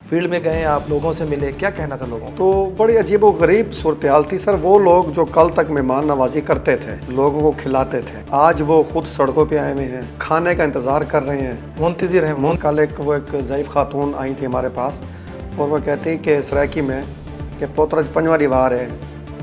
Field में गए, आप लोगों से मिले, क्या कहना था लोगों को? तो बड़ी अजीब व गरीब सूरत हाल थी सर। वो लोग जो कल तक मेहमान नवाजी करते थे, लोगों को खिलाते थे, आज वो खुद सड़कों पे आए हुए हैं, खाने का इंतज़ार कर रहे हैं, मुंतज़िर हैं। कल एक ज़ईफ़ खातून आई थी हमारे पास और वह कहती कि सरायकी में कि पोतरा पंजवारी वार है,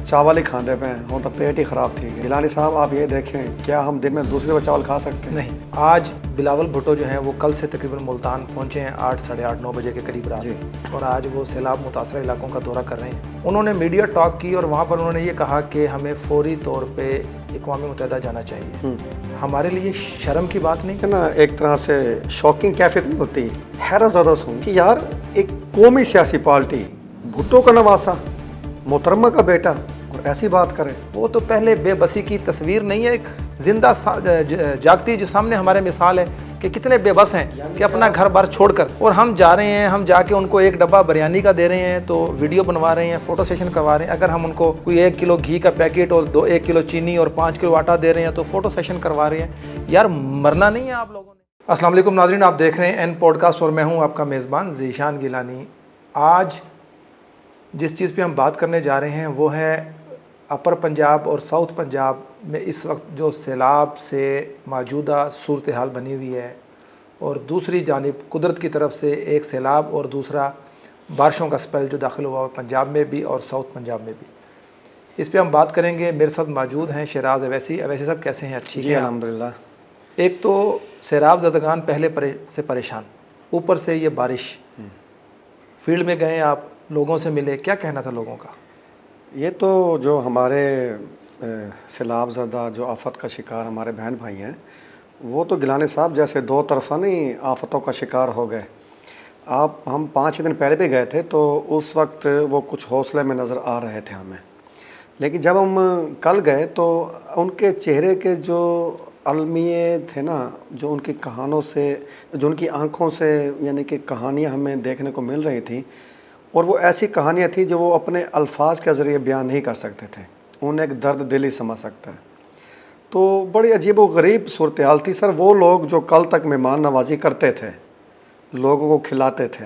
चावल ही खाते पे हैं और तो पेट ही ख़राब थी। गिलानी साहब आप ये देखें, क्या हम दिन में दूसरे चावल खा सकते हैं? नहीं। आज बिलावल भुट्टो जो हैं वो कल से तकरीबन मुल्तान पहुंचे हैं 8, साढ़े 8, 9 बजे के करीब रात, और आज वो सैलाब मुतासर इलाकों का दौरा कर रहे हैं। उन्होंने मीडिया टॉक की और वहाँ पर उन्होंने ये कहा कि हमें फौरी तौर पर अक़वाम मुत्तहिदा जाना चाहिए। हमारे लिए शर्म की बात नहीं है ना, एक तरह से शॉकिंग कैफियत नहीं होती। हैरत ज़्यादा सुन कि यार एक कौमी सियासी पार्टी भुट्टो का नवासा, मोहतरमा का बेटा, और ऐसी बात करें। वो तो पहले बेबसी की तस्वीर नहीं है, एक जिंदा जागती जो सामने हमारे मिसाल है कि कितने बेबस हैं कि अपना घर बार छोड़कर, और हम जा रहे हैं, हम जाके उनको एक डब्बा बिरयानी का दे रहे हैं तो वीडियो बनवा रहे हैं, फोटो सेशन करवा रहे हैं। अगर हम उनको कोई 1 किलो घी का पैकेट और 1 किलो चीनी और 5 किलो आटा दे रहे हैं तो फोटो सेशन करवा रहे हैं। यार मरना नहीं है आप लोगों ने। अस्सलाम वालेकुम नाज़रीन, आप देख रहे हैं एन पॉडकास्ट और मैं हूँ आपका मेज़बान ज़ीशान गिलानी। आज जिस चीज़ पे हम बात करने जा रहे हैं वो है अपर पंजाब और साउथ पंजाब में इस वक्त जो सैलाब से मौजूदा सूरत हाल बनी हुई है, और दूसरी जानिब कुदरत की तरफ से एक सैलाब और दूसरा बारिशों का स्पेल जो दाखिल हुआ पंजाब में भी और साउथ पंजाब में भी। इस पे हम बात करेंगे। मेरे साथ मौजूद हैं शराज अवैसी। अवैसी साहब कैसे हैं? ठीक है अल्हम्दुलिल्लाह। एक तो सैलाब ज़दगान पहले से परेशान, ऊपर से ये बारिश। फील्ड में गए, आप लोगों से मिले, क्या कहना था लोगों का? ये तो जो हमारे सैलाब ज़दा जो आफत का शिकार हमारे बहन भाई हैं, वो तो गिलानी साहब जैसे दो तरफा नहीं आफतों का शिकार हो गए। हम 5 दिन पहले भी गए थे तो उस वक्त वो कुछ हौसले में नज़र आ रहे थे हमें, लेकिन जब हम कल गए तो उनके चेहरे के जो अलमिए थे ना, जो उनकी कहानों से, जो उनकी आँखों से यानी कि कहानियाँ हमें देखने को मिल रही थी, और वो ऐसी कहानियाँ थी जो वो अपने अल्फाज के ज़रिए बयान नहीं कर सकते थे। उन्हें एक दर्द दिल ही समझ सकता है। तो बड़ी अजीब व गरीब सूरत हाल थी सर। वो लोग जो कल तक मेहमान नवाजी करते थे, लोगों को खिलाते थे,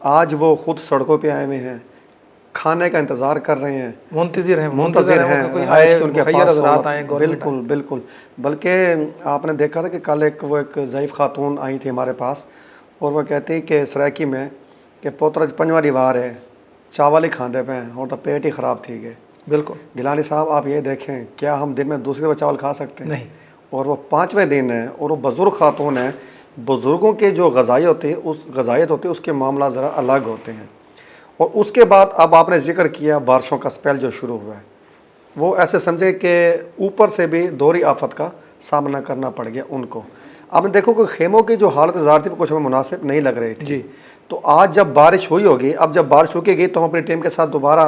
आज वो खुद सड़कों पे आए हुए हैं, खाने का इंतज़ार कर रहे हैं, मुंतज़िर हैं कोई आए, उनके पास आए। बिल्कुल बिल्कुल। बल्कि आपने देखा था कि कल एक ज़ईफ़ खातून आई थी हमारे पास और वह कहती कि सरायकी में कि पोतरा पंजवारी वार है, चावल ही खाते पे हैं और तो पेट ही ख़राब थी गए। बिल्कुल। गिलानी साहब आप ये देखें, क्या हम दिन में दूसरे चावल खा सकते हैं? नहीं। और वो 5वें दिन है और वो बुज़ुर्ग खातून है। बुज़ुर्गों के जो गज़ायत होती है उसके मामला ज़रा अलग होते हैं। और उसके बाद अब आपने जिक्र किया बारिशों का स्पेल जो शुरू हुआ है, वो ऐसे समझे कि ऊपर से भी दोहरी आफत का सामना करना पड़ गया उनको। आपने देखो कि खेमों की जो हालत ज़ाहिर थी वो कुछ हमें मुनासिब नहीं लग रही थी जी। तो आज जब बारिश हुई होगी, अब जब बारिश रुकेगी तो हम अपनी टीम के साथ दोबारा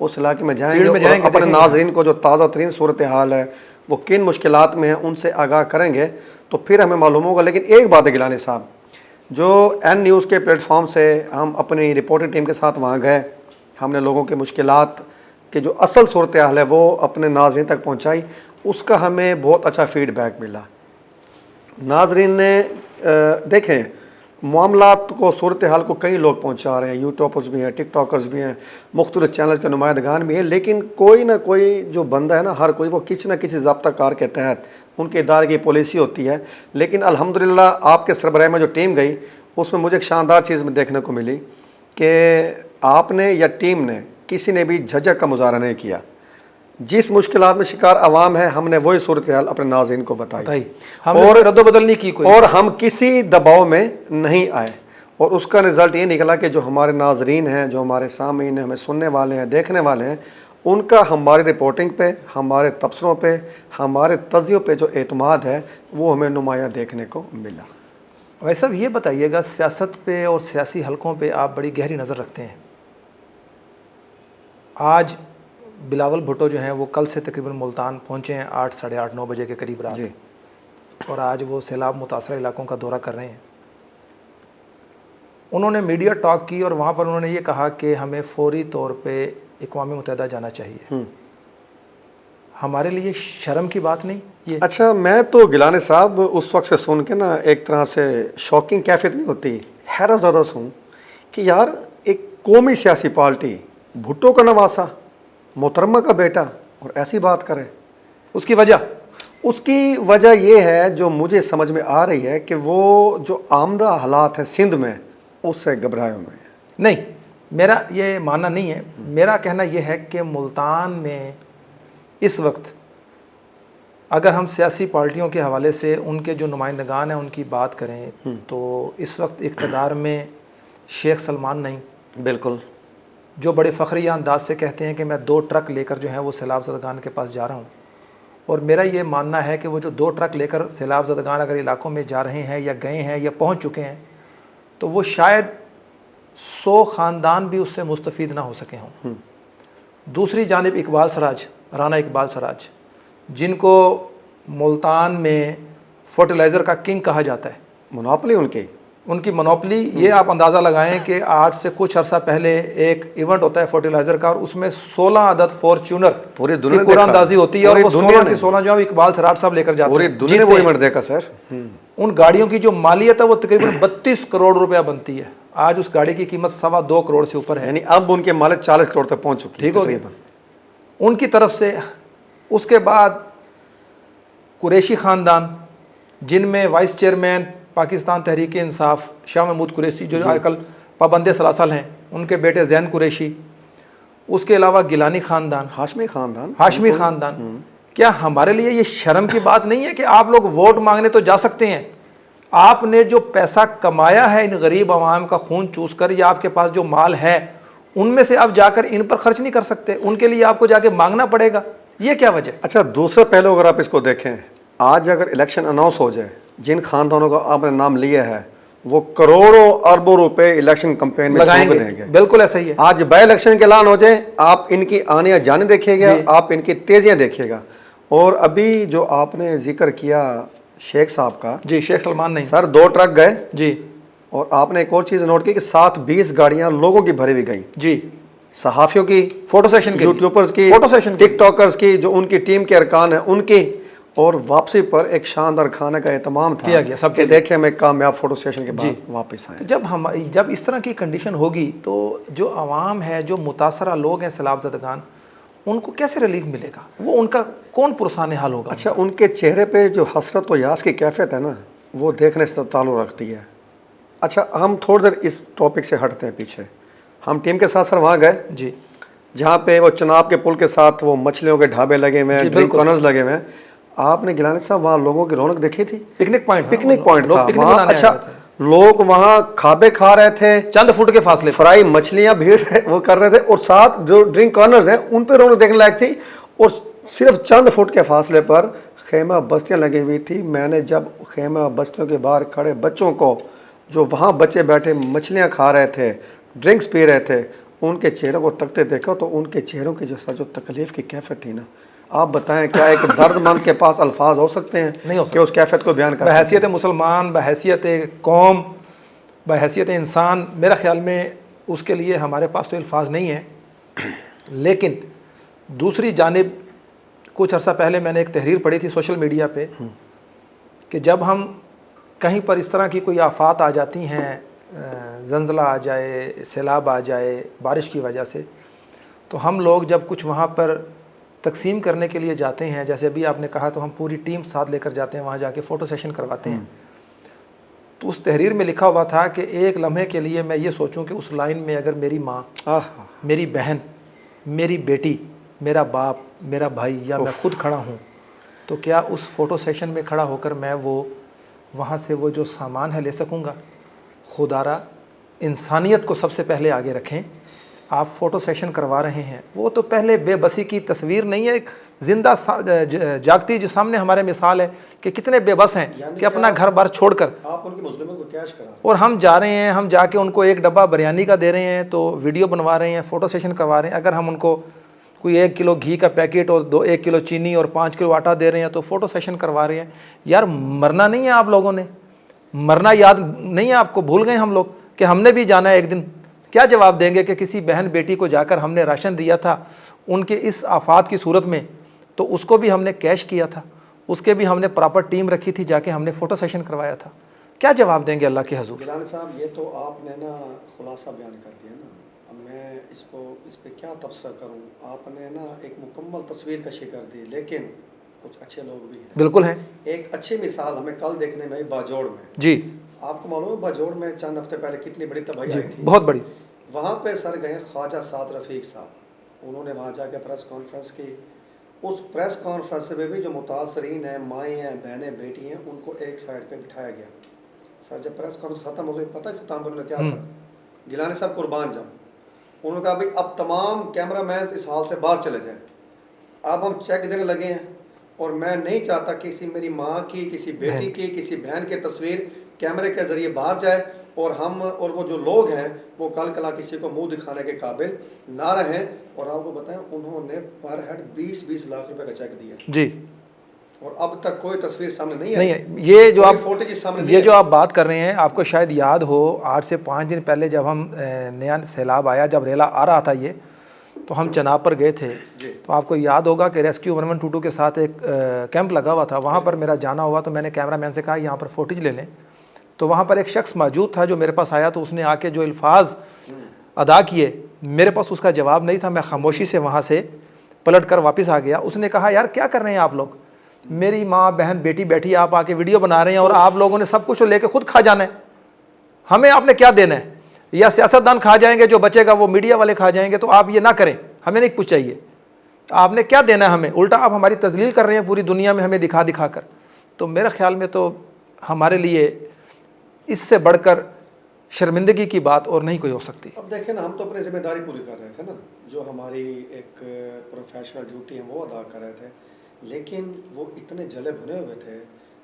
उस इलाके में जाएंगे और अपने नाज़रीन को जो ताज़ा तरीन सूरत हाल है वो किन मुश्किलात में है उनसे आगाह करेंगे, तो फिर हमें मालूम होगा। लेकिन एक बात है गिलानी साहब, जो एन न्यूज़ के प्लेटफॉर्म से हम अपनी रिपोर्टिंग टीम के साथ वहाँ गए, हमने लोगों की मुश्किलात के जो असल सूरत हाल है वो अपने नाज़रीन तक पहुँचाई, उसका हमें बहुत अच्छा फीडबैक मिला। नाज़रीन ने देखें मामलात को, सूरत हाल को कई लोग पहुंचा रहे हैं, यूट्यूबर्स भी हैं, टिकटॉकर्स भी हैं, मुख्तलिफ चैनल के नुमाइंदगान भी हैं, लेकिन कोई ना कोई जो बंदा है ना, हर कोई वो किसी न किसी ज़ाब्ता कार के तहत उनके इदारे की पॉलिसी होती है। लेकिन अल्हम्दुलिल्लाह आपके सरबराह में जो टीम गई उसमें मुझे एक शानदार चीज़ में देखने को मिली कि आपने या टीम ने किसी ने भी झिझक का मुजाहरा नहीं किया। जिस मुश्किलात में शिकार अवाम है हमने वही सूरत हाल अपने नाज़रीन को बताई और रद्दोबदल नहीं की कोई, और हम किसी दबाव में नहीं आए। और उसका रिज़ल्ट ये निकला कि जो हमारे नाज़रीन हैं, जो हमारे सामीन हैं, हमें सुनने वाले हैं, देखने वाले हैं, उनका हमारी रिपोर्टिंग पे, हमारे तबसरों पे, हमारे तज़ियों पे जो एतमाद है वो हमें नुमाया देखने को मिला। वैसे अब ये बताइएगा, सियासत पे और सियासी हलकों पे आप बड़ी गहरी नज़र रखते हैं। आज बिलावल भुट्टो जो हैं वो कल से तकरीबन मुल्तान पहुंचे हैं 8, साढ़े 8, 9 बजे के करीब रात, और आज वो सैलाब मुतासर इलाकों का दौरा कर रहे हैं। उन्होंने मीडिया टॉक की और वहाँ पर उन्होंने ये कहा कि हमें फौरी तौर पे अक़वाम मुत्तहिदा जाना चाहिए। हमारे लिए शर्म की बात नहीं ये? अच्छा, मैं तो गिलानी साहब उस वक्त से सुन के ना एक तरह से शॉकिंग कैफियत नहीं होती, हैरत ज़्यादा सुन कि यार एक कौमी सियासी पार्टी भुट्टो का नवासा, मोहतरमा का बेटा, और ऐसी बात करे। उसकी वजह ये है जो मुझे समझ में आ रही है कि वो जो आमदा हालात है सिंध में उससे घबराए हुए हैं। नहीं, मेरा ये मानना नहीं है। मेरा कहना यह है कि मुल्तान में इस वक्त अगर हम सियासी पार्टियों के हवाले से उनके जो नुमाइंदगान हैं उनकी बात करें तो इस वक्त इक़्तिदार में शेख सलमान नहीं, बिल्कुल, जो बड़े फ़ख्रिया अंदाज से कहते हैं कि मैं 2 ट्रक लेकर जो है वो सैलाब ज़दगान के पास जा रहा हूँ। और मेरा ये मानना है कि वो जो 2 ट्रक लेकर सैलाब ज़दगान अगर इलाकों में जा रहे हैं या गए हैं या पहुँच चुके हैं तो वो शायद 100 ख़ानदान भी उससे मुस्तफ़ीद ना हो सके हों। दूसरी जानिब इकबाल सराज, राना इकबाल सराज, जिनको मुल्तान में फर्टिलाइज़र का किंग कहा जाता है, मोनोपोली उनकी मोनोपली, ये आप अंदाज़ा लगाएं कि आज से कुछ अर्सा पहले एक इवेंट होता है फर्टिलाइज़र का और उसमें 16 अदद फॉर्च्यूनर पूरी दुनिया की अंदाजी होती है और वो 16 की 16 जो इकबाल सराज साहब लेकर जाते हैं। पूरी दुनिया ने वो इवेंट देखा सर। उन गाड़ियों की जो मालियत है वो तकरीबन 32 करोड़ रुपया बनती है। आज उस गाड़ी की कीमत 2.25 करोड़ से ऊपर है, यानी अब उनके मालिक 40 करोड़ तक पहुंच चुके। ठीक हो गया उनकी तरफ से। उसके बाद कुरैशी ख़ानदान, जिनमें वाइस चेयरमैन पाकिस्तान तहरीक इंसाफ शाह महमूद कुरैशी जो आजकल पाबंद सलासल हैं, उनके बेटे जैन कुरैशी, उसके अलावा गिलानी ख़ानदान, हाशमी ख़ानदान। क्या हमारे लिए ये शर्म की बात नहीं है कि आप लोग वोट मांगने तो जा सकते हैं, आपने जो पैसा कमाया है इन गरीब आवाम का खून चूस कर, या आपके पास जो माल है उनमें से आप जाकर इन पर खर्च नहीं कर सकते, उनके लिए आपको जाके मांगना पड़ेगा। ये क्या वजह? अच्छा, दूसरा पहलू अगर आप इसको देखें, आज अगर इलेक्शन अनाउंस हो जाए, जिन खानदानों का आपने नाम लिया है वो करोड़ों अरबों रुपए इलेक्शन कैंपेन में लगाएंगे। बिल्कुल ऐसा ही है। आज बाय इलेक्शन के ऐलान हो जाए, आप इनकी आने जाने देखिएगा, आप इनकी तेजियां देखिएगा। और अभी जो आपने जिक्र किया शेख साहब का, जी, शेख सलमान नहीं सर, 2 ट्रक गए जी, और आपने एक और चीज नोट की कि 20 गाड़ियां लोगों की भरी हुई गई जी, सहाफियों की, फोटो सेशन की, यूट्यूबर्स की, फोटो सेशन, टिकटॉकर्स की, जो उनकी टीम के अरकान है उनकी। और वापसी पर एक शानदार खाने का एहतमाम था, किया गया सबके। देखे मैं कामयाब फोटो सेशन के बाद वापस आए। तो जब इस तरह की कंडीशन होगी तो जो आवाम है, जो मुतासरा लोग हैं सैलाब ज़दगान, उनको कैसे रिलीफ मिलेगा? वो उनका कौन पुरसान हाल होगा? अच्छा, उनके चेहरे पे जो हसरत और यास की कैफियत है ना, वो देखने से ताल्लुक़ रखती है। अच्छा, हम थोड़ी देर इस टॉपिक से हटते हैं पीछे। हम टीम के साथ सर वहाँ गए जी, जहाँ पे वो चनाब के पुल के साथ वो मछलियों के ढाबे लगे हुए हैं, ड्रिंक कॉर्नर्स लगे हुए हैं। आपने गिलानी साहब वहाँ लोगों की रौनक देखी थी? पिकनिक पॉइंट था वहाँ। अच्छा, लोग वहाँ खाबे खा रहे थे, चंद फुट के फासले, फ्राई मछलियाँ भीड़ वो कर रहे थे, और साथ जो ड्रिंक कॉर्नर्स हैं उन पे रौनक देखने लायक थी। और सिर्फ चंद फुट के फासले पर खेमा बस्तियाँ लगी हुई थी। मैंने जब खेमा बस्तियों के बाहर खड़े बच्चों को, जो वहाँ बच्चे बैठे मछलियाँ खा रहे थे, ड्रिंक्स पी रहे थे, उनके चेहरों को तकते देखा तो उनके चेहरों की जो तकलीफ़ की कैफियत थी ना, आप बताएं क्या एक दर्दमंद के पास अल्फाज हो सकते हैं? नहीं हो सकते कि उस कैफियत को बयान कर। बहैसियत मुसलमान, बहैसियत कौम, बहैसियत इंसान, मेरा ख्याल में उसके लिए हमारे पास तो अल्फाज नहीं है। लेकिन दूसरी जानिब कुछ अर्सा पहले मैंने एक तहरीर पढ़ी थी सोशल मीडिया पे कि जब हम कहीं पर इस तरह की कोई आफात आ जाती हैं, ज़ंज़ला आ जाए, सैलाब आ जाए बारिश की वजह से, तो हम लोग जब कुछ वहाँ पर तकसीम करने के लिए जाते हैं, जैसे अभी आपने कहा, तो हम पूरी टीम साथ लेकर जाते हैं, वहाँ जाके फ़ोटो सेशन करवाते हैं। तो उस तहरीर में लिखा हुआ था कि एक लम्हे के लिए मैं ये सोचूं कि उस लाइन में अगर मेरी माँ, मेरी बहन, मेरी बेटी, मेरा बाप, मेरा भाई या मैं खुद खड़ा हूँ, तो क्या उस फ़ोटो सेशन में खड़ा होकर मैं वो वहाँ से वो जो सामान है ले सकूँगा? खुदारा इंसानियत को सबसे पहले आगे रखें। आप फ़ोटो सेशन करवा रहे हैं, वो तो पहले बेबसी की तस्वीर नहीं है, एक ज़िंदा जागती जो सामने हमारे मिसाल है कि कितने बेबस हैं कि अपना घर बार छोड़कर आप उनके मुस्लिमों को कैश करा, और हम जा रहे हैं, हम जाके उनको एक डब्बा बिरयानी का दे रहे हैं, तो वीडियो बनवा रहे हैं, फ़ोटो सेशन करवा रहे हैं। अगर हम उनको कोई 1 किलो घी का पैकेट और 1 किलो चीनी और 5 किलो आटा दे रहे हैं तो फ़ोटो सेशन करवा रहे हैं। यार, मरना नहीं है आप लोगों ने? मरना याद नहीं है आपको? भूल गए हम लोग कि हमने भी जाना है एक दिन? क्या जवाब देंगे कि किसी बहन बेटी को जाकर हमने राशन दिया था उनके इस आफात की सूरत में, तो उसको भी हमने कैश किया था, उसके भी हमने प्रॉपर टीम रखी थी, जाके हमने फ़ोटो सेशन करवाया था। क्या जवाब देंगे अल्लाह के हजूर? गिलानी साहब, ये तो आपने ना खुलासा बयान कर दिया ना। अब मैं इस पे क्या तबसरा करूं? आपने ना एक मुकम्मल तस्वीर कशी कर दी, लेकिन कुछ अच्छे लोग भी हैं। बिल्कुल हैं एक अच्छी मिसाल हमें कल देखने में आई बाजोड़ में। जी। आपको मालूम है बाजोड़ में चंद हफ्ते पहले कितनी बड़ी तबाही जी आई थी? बहुत बड़ी। वहाँ पे सर गए ख्वाजा साद रफ़ीक साहब, उन्होंने वहाँ जाके प्रेस कॉन्फ्रेंस की। उस प्रेस कॉन्फ्रेंस में भी जो मुतासरीन हैं, माएँ हैं, बहनें, बेटी हैं, उनको एक साइड पे बिठाया गया। सर जब प्रेस कॉन्फ्रेंस ख़त्म हो गई, पता है इख्तिताम ने क्या कहा? गिलानी साहब कुर्बान जाऊँ, उन्होंने कहा भाई अब तमाम कैमरा मैन इस हाल से बाहर चले जाएँ, अब हम चेक देने लगे हैं और मैं नहीं चाहता कि किसी मेरी माँ की, किसी बेटी की, किसी बहन की तस्वीर कैमरे के ज़रिए बाहर जाए और हम और वो जो लोग हैं वो कल कला किसी को मुंह दिखाने के काबिल ना रहें। और आपको बताएं, उन्होंने पर हेड 20-20 लाख रुपए का चेक दिया जी। और अब तक कोई तस्वीर सामने नहीं नहीं आई। है ये जो आप फोटो सामने ये जो आप बात कर रहे हैं, आपको शायद याद हो 8 से 5 दिन पहले जब हम नया सैलाब आया, जब रेला आ रहा था ये, तो हम चनाब पर गए थे। तो आपको याद होगा कि रेस्क्यू 1122 के साथ एक कैंप लगा हुआ था, वहाँ पर मेरा जाना हुआ। तो मैंने कैमरामैन से कहा यहाँ पर फुटेज ले लें। तो वहाँ पर एक शख्स मौजूद था जो मेरे पास आया, तो उसने आके जो अल्फाज अदा किए, मेरे पास उसका जवाब नहीं था। मैं खामोशी से वहाँ से पलट कर वापस आ गया। उसने कहा यार क्या कर रहे हैं आप लोग, मेरी माँ बहन बेटी बैठी, आप आके वीडियो बना रहे हैं और आप लोगों ने सब कुछ लेके खुद खा जाना है, हमें आपने क्या देना है? या सियासतदान खा जाएंगे, जो बचेगा वो मीडिया वाले खा जाएंगे, तो आप ये ना करें, हमें नहीं कुछ चाहिए, आपने क्या देना है हमें? उल्टा आप हमारी तजलील कर रहे हैं पूरी दुनिया में हमें दिखा दिखा कर। तो मेरे ख्याल में तो हमारे लिए इससे बढ़कर शर्मिंदगी की बात और नहीं कोई हो सकती। अब देखें ना, हम तो अपनी जिम्मेदारी पूरी कर रहे थे ना, जो हमारी एक प्रोफेशनल ड्यूटी है वो अदा कर रहे थे, लेकिन वो इतने जले भुने हुए थे,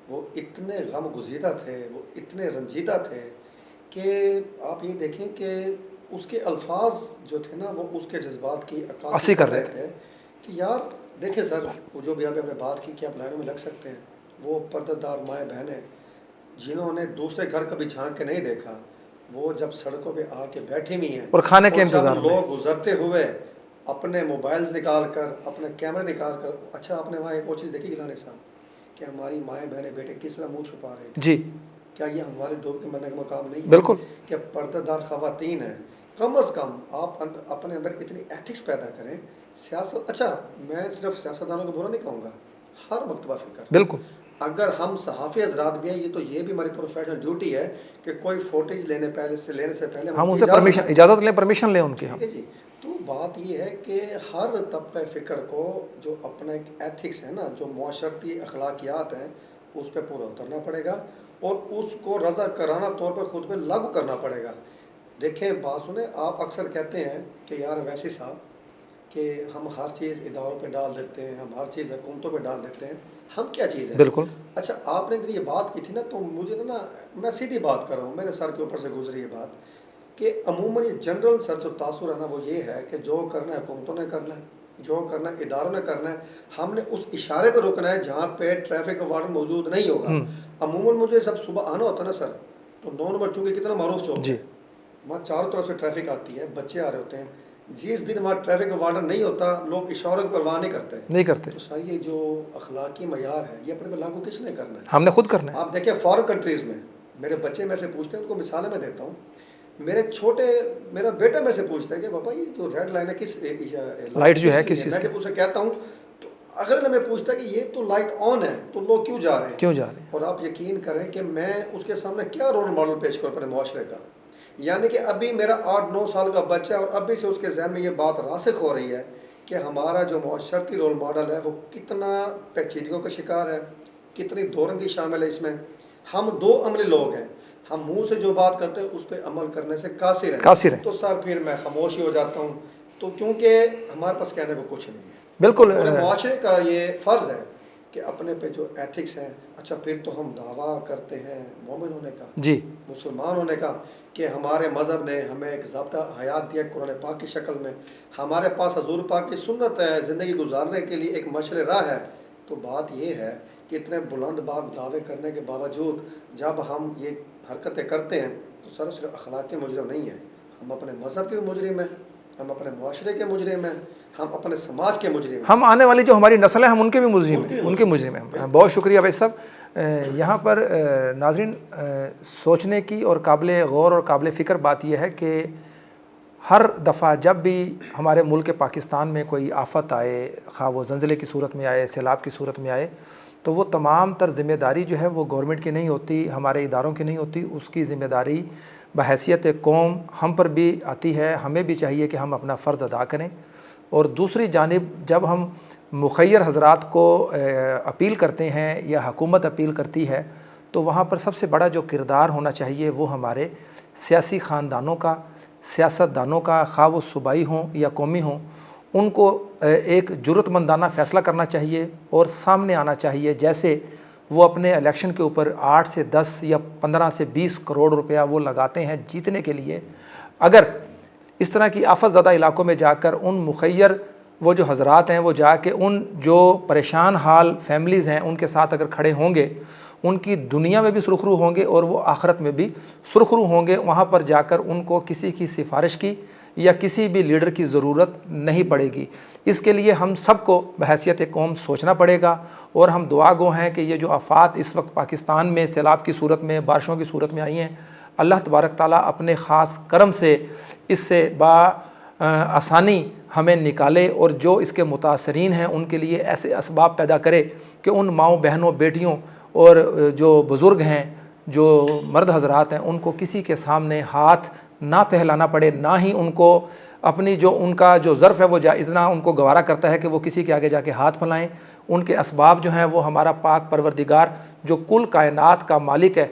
वो इतने गम गुजीदा थे, वो इतने रंजीदा थे कि आप ये देखें कि उसके अल्फाज जो थे ना, वो उसके जज्बात की अक्कासी कर रहे थे कि यार देखें सर, वो जो भी आपने बात की कि आप लाइनों में लग सकते हैं, वो पर्दादार माएँ बहनें जिन्होंने दूसरे घर कभी झांक के नहीं देखा, वो जब सड़कों पे आके बैठी हुई हैं और खाने के इंतजार में, लोग गुजरते हुए अपने मोबाइल्स निकाल कर, अपने कैमरे निकाल कर। अच्छा आपने वहाँ एक और चीज़ देखी गिलानी साहब, कि हमारी माएँ बहनें बेटे किस तरह मुँह छुपा रहे हैं? जी। क्या ये हमारे डूब के मरने का मकाम नहीं है? बिल्कुल। क्या पर्दादार ख़वातीन हैं, कम अज़ कम आप अपने अंदर इतनी एथिक्स पैदा करें। सियासत, अच्छा मैं सिर्फ सियासतदानों को बुरा नहीं कहूँगा, हर मकतबा फिक्र, बिल्कुल, अगर हम सहाफ़ी हजरात भी हैं, ये भी हमारी प्रोफेशनल ड्यूटी है कि कोई फोटेज लेने से पहले हम उनसे इजाज़त लें, परमिशन लें उनकी। ठीक है जी। तो बात ये है कि हर तबका फ़िक्र को जो अपना एक एथिक्स है ना, जो मुआशरती अखलाकियात हैं, उस पर पूरा उतरना पड़ेगा और उसको रज़ा कराना तौर पर ख़ुद पे लागू करना पड़ेगा। देखें बात सुने, आप अक्सर कहते हैं कि यार वैसी साहब कि हम हर चीज़ इदारों पे डाल देते हैं, हम हर चीज़ हुकूमतों पे डाल देते हैं, हम क्या चीज़ है? बिल्कुल। अच्छा आपने अगर ये बात की थी ना, तो मुझे ना मैं सीधी बात कर रहा हूँ, मेरे सर के ऊपर से गुजरी ये बात कि अमूमन ये जनरल सर जो तासुर है ना, वो ये है कि जो करना है हुकूमतों ने करना है, जो करना है इदारों ने करना है, हमने उस इशारे पर रुकना है जहाँ पे ट्रैफिक वार्डन मौजूद नहीं होगा। अमूमन मुझे जब सुबह आना होता है ना सर, तो 9 नंबर चूँकि कितना मारूफ चौक है, वहाँ चारों तरफ से ट्रैफिक आती है, बच्चे आ रहे होते हैं। जिस दिन वहाँ ट्रैफिक वार्डन नहीं होता, लोग इशारों की परवाह नहीं करते। तो सर ये जो अखलाकी मयार है, ये अपने पे लागू किसने करना है? हमने खुद करना है। आप देखिए फॉरेन कंट्रीज़ में मेरे बच्चे मेरे से पूछते हैं, उनको मिसालें मैं देता हूँ, मेरा बेटा मेरे से पूछता है कि पापा ये जो रेड लाइन है किस लाइट जो है किस चीज़, मैं उसे कहता हूँ, तो अगले मैं पूछता है कि ये तो लाइट ऑन है, तो लोग क्यों जा रहे हैं? और आप यकीन करें कि मैं उसके सामने क्या रोल मॉडल पेश करूँ अपने मुआशरे का। यानी कि अभी मेरा 8-9 साल का बच्चा है और अभी से उसके जहन में ये बात रासिख हो रही है कि हमारा जो मुआशरती रोल मॉडल है वो कितना पेचीदगियों का शिकार है, कितनी दोरंगी शामिल है इसमें। हम 2 अमली लोग हैं, हम मुंह से जो बात करते हैं उस पर अमल करने से कासिर हैं। तो सर फिर मैं खामोश ही हो जाता हूँ, तो क्योंकि हमारे पास कहने को कुछ नहीं है। बिल्कुल मुआशरे का ये फ़र्ज़ है कि अपने पे जो एथिक्स हैं, अच्छा फिर तो हम दावा करते हैं मोमिन होने का, जी, मुसलमान होने का, कि हमारे मज़हब ने हमें एक ज़ाब्ता हयात दिया कुरान पाक की शक्ल में, हमारे पास हजूर पाक की सुन्नत है ज़िंदगी गुजारने के लिए एक मशअल राह है। तो बात ये है कि इतने बुलंद बाग दावे करने के बावजूद जब हम ये हरकतें करते हैं, तो सर सिर्फ अखलाक के मुजरिम नहीं हैं, हम अपने मज़हब के मुजरिम हैं, हम अपने मुआशरे के मुजरिम हैं, हम अपने समाज के मुजरिम हैं, हम आने वाली जो हमारी नस्ल है हम उनके भी मुजरिम हैं, उनके मुजरिम हैं। बहुत शुक्रिया भाई साहब। यहाँ पर नाज़रीन सोचने की और काबिल गौर और काबिल फ़िक्र बात यह है कि हर दफ़ा जब भी हमारे मुल्क पाकिस्तान में कोई आफ़त आए, खा वो ज़लज़ले की सूरत में आए, सैलाब की सूरत में आए, तो वो तमाम तर ज़िम्मेदारी जो है वो गवर्नमेंट की नहीं होती, हमारे इदारों की नहीं होती। उसकी ज़िम्मेदारी बहैसियत कौम हम पर भी आती है। हमें भी चाहिए कि हम अपना फ़र्ज़ अदा करें। और दूसरी जानिब जब हम मुखय्यर हज़रात को अपील करते हैं या हुकूमत अपील करती है, तो वहाँ पर सबसे बड़ा जो किरदार होना चाहिए वो हमारे सियासी ख़ानदानों का, सियासतदानों का, खा वो सूबाई हों या कौमी हों, उनको एक जुर्रतमंदाना फ़ैसला करना चाहिए और सामने आना चाहिए। जैसे वो अपने इलेक्शन के ऊपर 8 से 10 या 15 से 20 करोड़ रुपया वो लगाते हैं जीतने के लिए, अगर इस तरह की आफत ज़दा इलाकों में जाकर उन मुखय्यर वो जो हज़रात हैं वो जाके उन जो परेशान हाल फैमिलीज़ हैं उनके साथ अगर खड़े होंगे, उनकी दुनिया में भी सुरखरू होंगे और वो आखिरत में भी सुरखरू होंगे। वहाँ पर जाकर उनको किसी की सिफारिश की या किसी भी लीडर की ज़रूरत नहीं पड़ेगी। इसके लिए हम सबको बहैसियत कौम सोचना पड़ेगा और हम दुआ गो हैं कि ये जो आफ़ात इस वक्त पाकिस्तान में सैलाब की सूरत में, बारिशों की सूरत में आई हैं, अल्लाह तबारक ताला अपने ख़ास करम से इससे आसानी हमें निकाले और जो इसके मुतासरीन हैं उनके लिए ऐसे असबाब पैदा करे कि उन माओं, बहनों, बेटियों और जो बुज़ुर्ग हैं, जो मर्द हज़रात हैं, उनको किसी के सामने हाथ ना फैलाना पड़े, ना ही उनको अपनी जो उनका जो ज़र्फ़ है वो इतना उनको गवारा करता है कि वो किसी के आगे जाके हाथ फैलाएँ। उनके असबाब जो हैं वो हमारा पाक परवरदिगार जो कुल कायनात का मालिक है,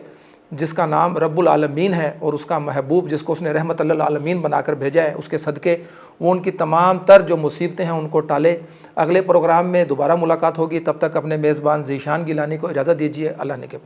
जिसका नाम रब्बुल आलमीन है, और उसका महबूब जिसको उसने रहमतुल लिल आलमीन बनाकर भेजा है, उसके सदक़े वो उनकी तमाम तर जो मुसीबतें हैं उनको टाले। अगले प्रोग्राम में दोबारा मुलाकात होगी, तब तक अपने मेज़बान ज़ीशान गिलानी को इजाज़त दीजिए। अल्लाह ने के पास।